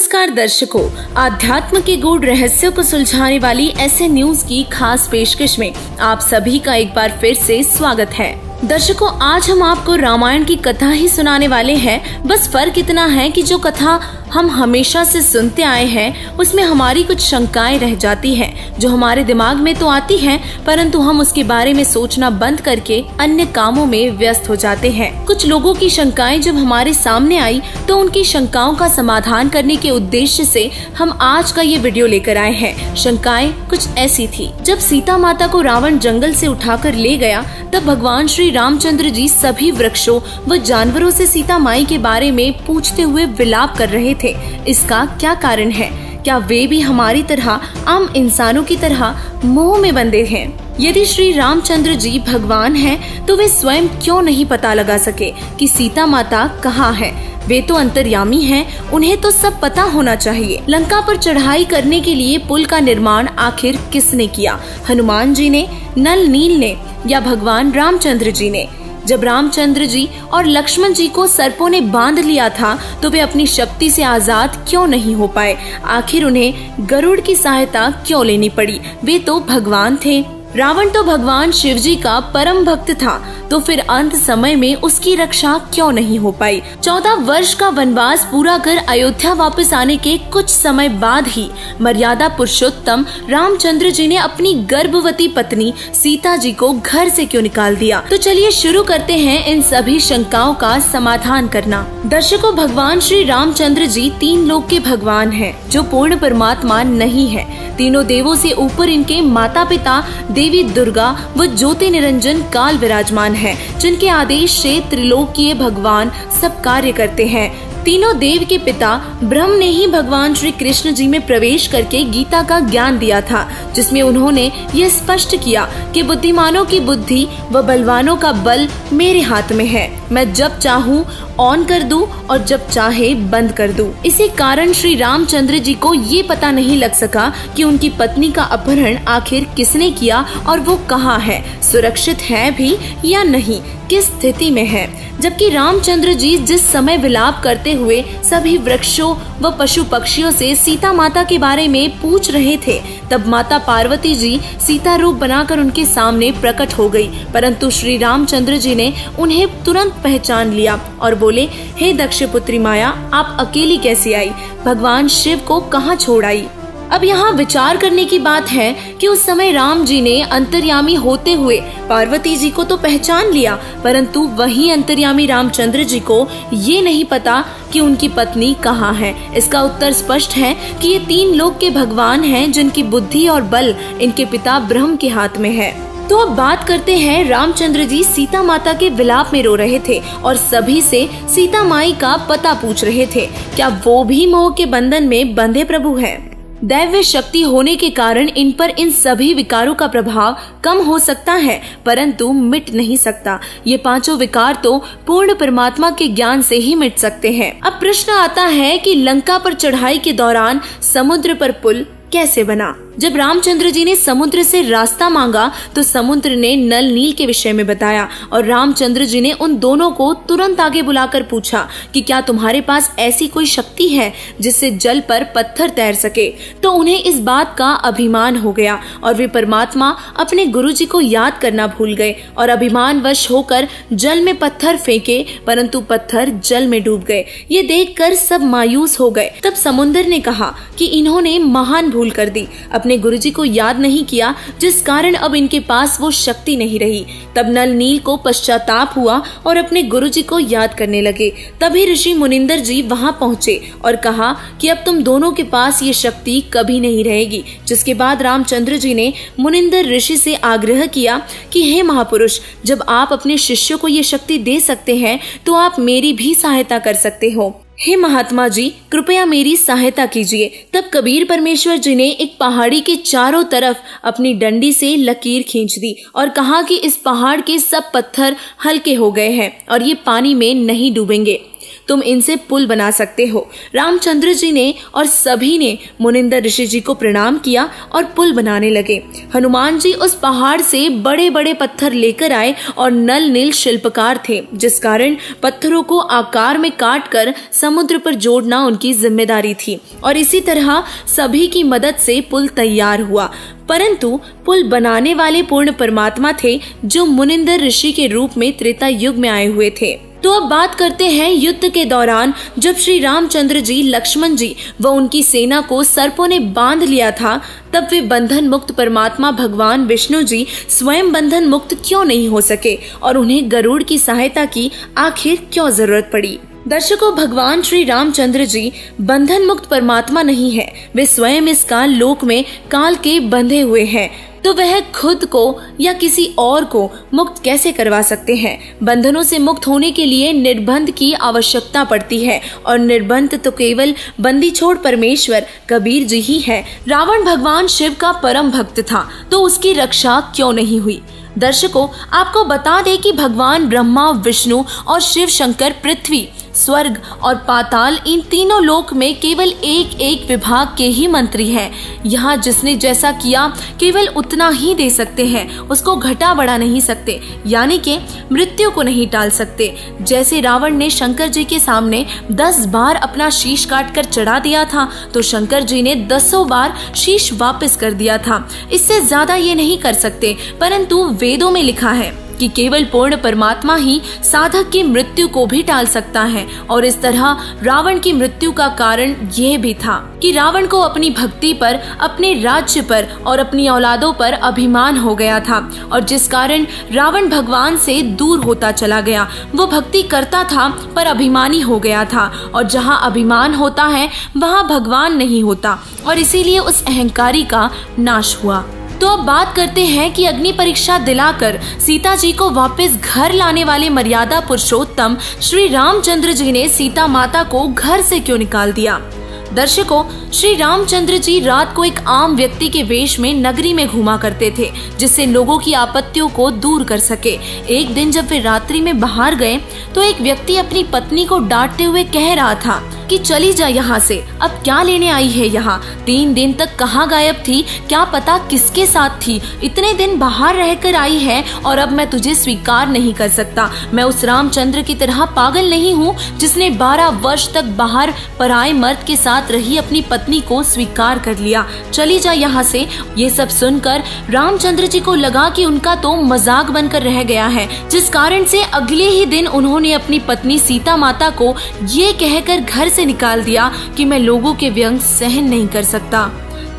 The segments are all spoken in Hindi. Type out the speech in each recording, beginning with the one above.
नमस्कार दर्शकों, आध्यात्म के गूढ़ रहस्यों को सुलझाने वाली ऐसे न्यूज की खास पेशकश में आप सभी का एक बार फिर से स्वागत है। दर्शकों, आज हम आपको रामायण की कथा ही सुनाने वाले हैं। बस फर्क इतना है कि जो कथा हम हमेशा से सुनते आए हैं उसमें हमारी कुछ शंकाएं रह जाती हैं, जो हमारे दिमाग में तो आती हैं परंतु हम उसके बारे में सोचना बंद करके अन्य कामों में व्यस्त हो जाते हैं। कुछ लोगों की शंकाएं जब हमारे सामने आई तो उनकी शंकाओं का समाधान करने के उद्देश्य से हम आज का ये वीडियो लेकर आए हैं। शंकाएं कुछ ऐसी थी। जब सीता माता को रावण जंगल से उठाकर ले गया तब भगवान श्री रामचंद्र जी सभी वृक्षों व जानवरों से सीता माई के बारे में पूछते हुए विलाप कर रहे थे। इसका क्या कारण है? क्या वे भी हमारी तरह आम इंसानों की तरह मोह में बंधे हैं? यदि श्री रामचंद्र जी भगवान हैं, तो वे स्वयं क्यों नहीं पता लगा सके कि सीता माता कहाँ है? वे तो अंतर्यामी हैं, उन्हें तो सब पता होना चाहिए। लंका पर चढ़ाई करने के लिए पुल का निर्माण आखिर किसने किया? हनुमान जी ने, नल नील ने या भगवान रामचंद्र जी ने? जब रामचंद्र जी और लक्ष्मण जी को सर्पों ने बांध लिया था तो वे अपनी शक्ति से आजाद क्यों नहीं हो पाए? आखिर उन्हें गरुड़ की सहायता क्यों लेनी पड़ी? वे तो भगवान थे। रावण तो भगवान शिव जी का परम भक्त था, तो फिर अंत समय में उसकी रक्षा क्यों नहीं हो पाई? 14 वर्ष का वनवास पूरा कर अयोध्या वापस आने के कुछ समय बाद ही मर्यादा पुरुषोत्तम रामचंद्र जी ने अपनी गर्भवती पत्नी सीता जी को घर से क्यों निकाल दिया? तो चलिए शुरू करते हैं इन सभी शंकाओं का समाधान करना। दर्शकों, भगवान श्री रामचंद्र जी 3 लोक के भगवान हैं, जो पूर्ण परमात्मा नहीं है। तीनों देवों से ऊपर इनके माता पिता देवी दुर्गा व ज्योति निरंजन काल विराजमान है, जिनके आदेश से त्रिलोकीय भगवान सब कार्य करते हैं। तीनों देव के पिता ब्रह्म ने ही भगवान श्री कृष्ण जी में प्रवेश करके गीता का ज्ञान दिया था, जिसमें उन्होंने ये स्पष्ट किया कि बुद्धिमानों की बुद्धि व बलवानों का बल मेरे हाथ में है। मैं जब चाहूँ ऑन कर दूं और जब चाहे बंद कर दूं। इसी कारण श्री रामचंद्र जी को ये पता नहीं लग सका कि उनकी पत्नी का अपहरण आखिर किसने किया और वो कहाँ है, सुरक्षित है भी या नहीं, किस स्थिति में है। जबकि रामचंद्र जी जिस समय विलाप करते हुए सभी वृक्षों व पशु पक्षियों से सीता माता के बारे में पूछ रहे थे, तब माता पार्वती जी सीता रूप बनाकर उनके सामने प्रकट हो गई। परंतु श्री रामचंद्र जी ने उन्हें तुरंत पहचान लिया और बोले, हे दक्ष पुत्री माया, आप अकेली कैसे आई? भगवान शिव को कहाँ छोड़ आई? अब यहाँ विचार करने की बात है कि उस समय राम जी ने अंतर्यामी होते हुए पार्वती जी को तो पहचान लिया, परंतु वही अंतर्यामी रामचंद्र जी को ये नहीं पता कि उनकी पत्नी कहाँ है। इसका उत्तर स्पष्ट है कि ये 3 लोक के भगवान हैं, जिनकी बुद्धि और बल इनके पिता ब्रह्म के हाथ में है। तो अब बात करते हैं, रामचंद्र जी सीता माता के विलाप में रो रहे थे और सभी से सीता माई का पता पूछ रहे थे। क्या वो भी मोह के बंधन में बंधे प्रभु हैं? दैव्य शक्ति होने के कारण इन पर इन सभी विकारों का प्रभाव कम हो सकता है, परंतु मिट नहीं सकता। ये 5 विकार तो पूर्ण परमात्मा के ज्ञान से ही मिट सकते हैं। अब प्रश्न आता है कि लंका पर चढ़ाई के दौरान समुद्र पर पुल कैसे बना? जब रामचंद्र जी ने समुद्र से रास्ता मांगा तो समुद्र ने नल नील के विषय में बताया और रामचंद्र जी ने उन दोनों को तुरंत आगे बुलाकर पूछा कि क्या तुम्हारे पास ऐसी कोई शक्ति है जिससे जल पर पत्थर तैर सके? तो उन्हें इस बात का अभिमान हो गया और वे परमात्मा अपने गुरु जी को याद करना भूल गए और अभिमानवश होकर जल में पत्थर फेंके, परंतु पत्थर जल में डूब गए। ये देखकर सब मायूस हो गए। तब समुद्र ने कहा कि इन्होंने महान भूल कर दी, अपने गुरुजी को याद नहीं किया, जिस कारण अब इनके पास वो शक्ति नहीं रही। तब नल नील को पश्चाताप हुआ और अपने गुरुजी को याद करने लगे। तभी ऋषि मुनिंदर जी वहां पहुंचे और कहा कि अब तुम दोनों के पास ये शक्ति कभी नहीं रहेगी। जिसके बाद रामचंद्र जी ने मुनिंदर ऋषि से आग्रह किया कि हे महापुरुष, जब आप अपने शिष्यों को ये शक्ति दे सकते हैं तो आप मेरी भी सहायता कर सकते हो। हे महात्मा जी, कृपया मेरी सहायता कीजिए। तब कबीर परमेश्वर जी ने एक पहाड़ी के चारों तरफ अपनी डंडी से लकीर खींच दी और कहा कि इस पहाड़ के सब पत्थर हल्के हो गए हैं और ये पानी में नहीं डूबेंगे। तुम इनसे पुल बना सकते हो। रामचंद्र जी ने और सभी ने मुनिंदर ऋषि जी को प्रणाम किया और पुल बनाने लगे। हनुमान जी उस पहाड़ से बड़े बड़े पत्थर लेकर आए और नल नील शिल्पकार थे, जिस कारण पत्थरों को आकार में काट कर समुद्र पर जोड़ना उनकी जिम्मेदारी थी। और इसी तरह सभी की मदद से पुल तैयार हुआ। परंतु पुल बनाने वाले पूर्ण परमात्मा थे, जो मुनिंदर ऋषि के रूप में त्रेता युग में आए हुए थे। तो अब बात करते हैं युद्ध के दौरान जब श्री रामचंद्र जी, लक्ष्मण जी व उनकी सेना को सर्पों ने बांध लिया था, तब वे बंधन मुक्त परमात्मा भगवान विष्णु जी स्वयं बंधन मुक्त क्यों नहीं हो सके और उन्हें गरुड़ की सहायता की आखिर क्यों जरूरत पड़ी। दर्शकों, भगवान श्री रामचंद्र जी बंधन मुक्त परमात्मा नहीं है, वे स्वयं इस काल लोक में काल के बंधे हुए हैं। तो वह खुद को या किसी और को मुक्त कैसे करवा सकते हैं। बंधनों से मुक्त होने के लिए निर्बंध की आवश्यकता पड़ती है और निर्बंध तो केवल बंदी छोड़ परमेश्वर कबीर जी ही है। रावण भगवान शिव का परम भक्त था, तो उसकी रक्षा क्यों नहीं हुई। दर्शकों, आपको बता दें कि भगवान ब्रह्मा, विष्णु और शिव शंकर पृथ्वी, स्वर्ग और पाताल, इन तीनों लोक में केवल एक एक विभाग के ही मंत्री हैं। यहाँ जिसने जैसा किया केवल उतना ही दे सकते हैं, उसको घटा बढ़ा नहीं सकते, यानी कि मृत्यु को नहीं टाल सकते। जैसे रावण ने शंकर जी के सामने 10 बार अपना शीश काट कर चढ़ा दिया था, तो शंकर जी ने 10 बार शीश वापस कर दिया था। इससे ज्यादा ये नहीं कर सकते। परंतु वेदों में लिखा है कि केवल पूर्ण परमात्मा ही साधक की मृत्यु को भी टाल सकता है। और इस तरह रावण की मृत्यु का कारण यह भी था कि रावण को अपनी भक्ति पर, अपने राज्य पर और अपनी औलादों पर अभिमान हो गया था, और जिस कारण रावण भगवान से दूर होता चला गया। वो भक्ति करता था पर अभिमानी हो गया था, और जहाँ अभिमान होता है वहाँ भगवान नहीं होता, और इसीलिए उस अहंकारी का नाश हुआ। तो अब बात करते हैं कि अग्नि परीक्षा दिलाकर सीता जी को वापस घर लाने वाले मर्यादा पुरुषोत्तम श्री रामचंद्र जी ने सीता माता को घर से क्यों निकाल दिया। दर्शकों, श्री रामचंद्र जी रात को एक आम व्यक्ति के वेश में नगरी में घूमा करते थे, जिससे लोगों की आपत्तियों को दूर कर सके। एक दिन जब वे रात्रि में बाहर गए तो एक व्यक्ति अपनी पत्नी को डांटते हुए कह रहा था कि चली जा यहाँ से, अब क्या लेने आई है यहाँ। 3 दिन तक कहाँ गायब थी, क्या पता किसके साथ थी। इतने दिन बाहर रहकर आई है और अब मैं तुझे स्वीकार नहीं कर सकता। मैं उस रामचंद्र की तरह पागल नहीं हूँ जिसने 12 वर्ष तक बाहर पराए मर्द के साथ रही अपनी पत्नी को स्वीकार कर लिया। चली जा यहाँ से। ये सब सुनकर रामचंद्र जी को लगा कि उनका तो मजाक बनकर रह गया है, जिस कारण से अगले ही दिन उन्होंने अपनी पत्नी सीता माता को ये कहकर घर से निकाल दिया कि मैं लोगों के व्यंग सहन नहीं कर सकता।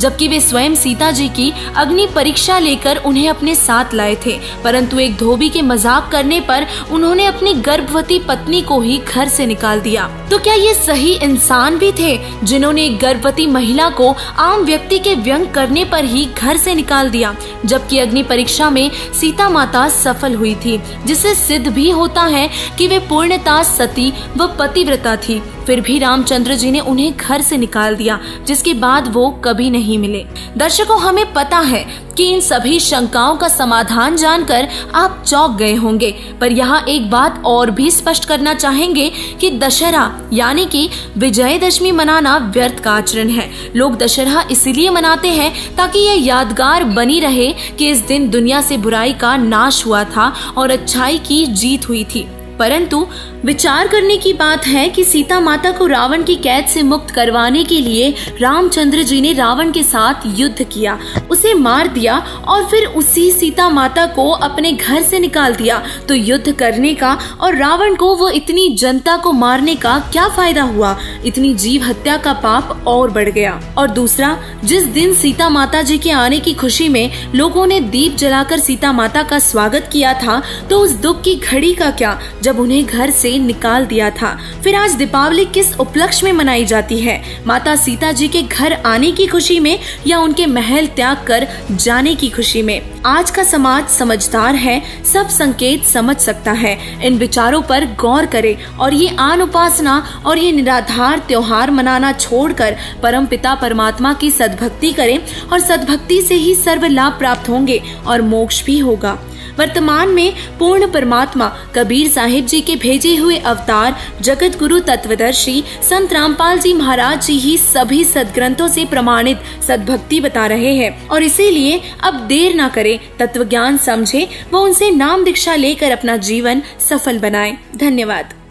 जबकि वे स्वयं सीता जी की अग्नि परीक्षा लेकर उन्हें अपने साथ लाए थे, परंतु एक धोबी के मजाक करने पर उन्होंने अपनी गर्भवती पत्नी को ही घर से निकाल दिया। तो क्या ये सही इंसान भी थे जिन्होंने एक गर्भवती महिला को आम व्यक्ति के व्यंग करने पर ही घर से निकाल दिया, जबकि अग्नि परीक्षा में सीता माता सफल हुई थी, जिससे सिद्ध भी होता है कि वे पूर्णतः सती व पतिव्रता थी। फिर भी रामचंद्र जी ने उन्हें घर से निकाल दिया, जिसके बाद वो कभी नहीं मिले। दर्शकों, हमें पता है कि इन सभी शंकाओं का समाधान जानकर आप चौंक गए होंगे, पर यहाँ एक बात और भी स्पष्ट करना चाहेंगे कि दशहरा यानी कि विजयदशमी मनाना व्यर्थ का आचरण है। लोग दशहरा इसलिए मनाते हैं ताकि यह यादगार बनी रहे कि इस दिन दुनिया से बुराई का नाश हुआ था और अच्छाई की जीत हुई थी। परंतु विचार करने की बात है कि सीता माता को रावण की कैद से मुक्त करवाने के लिए रामचंद्र जी ने रावण के साथ युद्ध किया, उसे मार दिया और फिर उसी सीता माता को अपने घर से निकाल दिया। तो युद्ध करने का और रावण को वो इतनी जनता को मारने का क्या फायदा हुआ। इतनी जीव हत्या का पाप और बढ़ गया। और दूसरा, जिस दिन सीता माता जी के आने की खुशी में लोगों ने दीप जलाकर सीता माता का स्वागत किया था, तो उस दुख की घड़ी का क्या जब उन्हें घर से निकाल दिया था। फिर आज दीपावली किस उपलक्ष्य में मनाई जाती है? माता सीता जी के घर आने की खुशी में या उनके महल त्याग कर जाने की खुशी में? आज का समाज समझदार है, सब संकेत समझ सकता है। इन विचारों पर गौर करे और ये आन उपासना और ये निराधार त्योहार मनाना छोड़कर परम पिता परमात्मा की सद्भक्ति करें, और सद्भक्ति से ही सर्व लाभ प्राप्त होंगे और मोक्ष भी होगा। वर्तमान में पूर्ण परमात्मा कबीर साहिब साहिब जी के भेजे हुए अवतार जगत गुरु तत्वदर्शी संत रामपाल जी महाराज जी ही सभी सदग्रंथों से प्रमाणित सद्भक्ति बता रहे हैं और इसीलिए अब देर ना करें, तत्व ज्ञान समझे व उनसे नाम दीक्षा लेकर अपना जीवन सफल बनाएं। धन्यवाद।